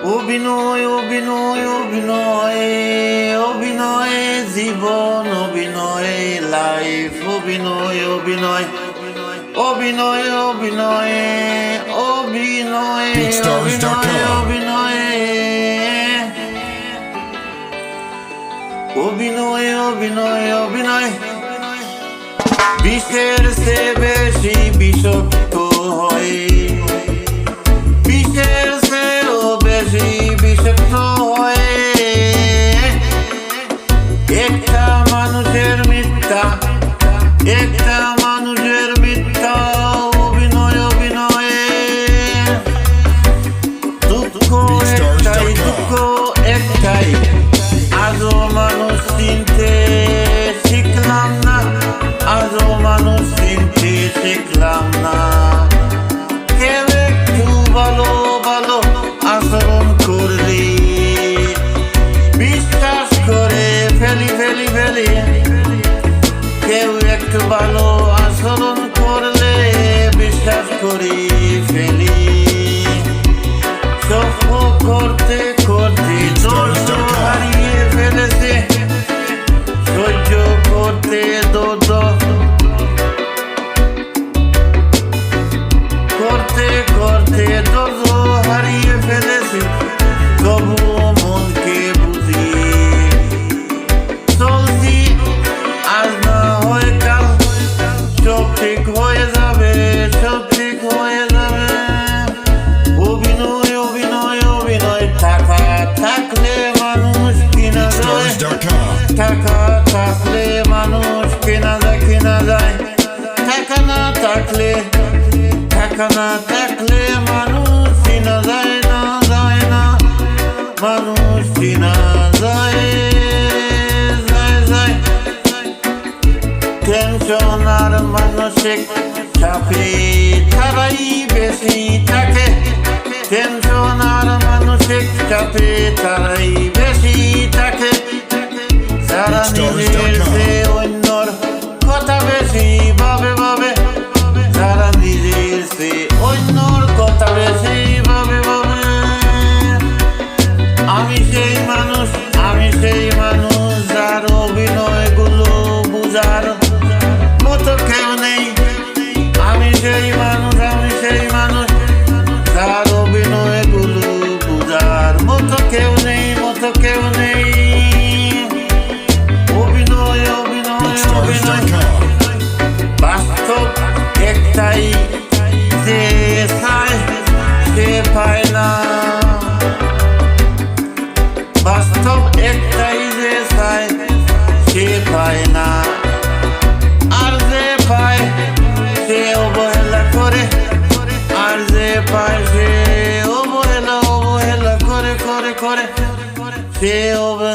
অভিনয় অভিনয় অভিনয় অভিনয় জীবন অভিনয় লাইফ অভিনয় অভিনয় অভিনয় অভিনয় অভিনয় অভিনয় অভিনয় অভিনয় অভিনয় অভিনয় বিষের সে বেশি বিষাক্ত হয়, বিষের চেয়েও বেশি বিষাক্ত হয় একটা মানুষের মিথ্যা, একটা মানুষের মিথ্যা অভিনয় অভিনয়ে দুঃখ একটাই, দুঃখ একটাই আজও মানুষ চিনতে শিখলাম না, আজও মানুষ চিনতে শিখলাম না। কেউ একটু ভালো ভালো আচরণ করলে বিশ্বাস করে ফেলি ফেলি ফেলি, কেউ একটু ভালো আচরণ করলে বিশ্বাস করি ফেলি। সহ্য করতে করতে ধৈর্য হারিয়ে ফেলেছে, সহ্য করতে ধৈর্য করতে করতে ধৈর্য হারিয়ে ফেলেছে, তবু মনকে বুঝিয়ে চলছি আজ না হয় কাল সব ঠিক হয়ে যাবে, সব ঠিক হয়ে যাবে। অভিনয় অভিনয় অভিনয় টাকা থাকলে মানুষ কিনা যায়, টাকা থাকলে মানুষ কেনা যায়, কেনা যায়। টাকা না থাকলে, টাকা না থাকলে মানুষ চিনা যায় না, যায় না, মানুষ চিনা যায় যায় যায়। টেনশন আর মানসিক চাপে তারাই বেশি থাকে, টেনশন আর মানসিক চাপে তারাই বেশি থাকে, যারা নিজের চেয়ে অন্যর কথা বেশি ভাবে ভাবে, যারা নিজের চেয়ে অন্যর কথা বেশি ভাবে ভাবে। আমি সেই মানুষ, আমি সেই মানুষ যার অভিনয়গুলো বুঝার মতো কেউ নেই। আমি সেই মানুষ, আমি সেই মানুষ যার অভিনয়গুলো বুঝার মতো কেউ নেই, মতো কেউ নেই। অভিনয় অভিনয় অভিনয় বাস্তব একটাই, যে চায় সে পায় না, বাস্তব একটাই, যে চায় সে পায় না, আর যে পায় সে অবহেলা করে, আর যে পায় সে অবহেলা অবহেলা করে করে করে সে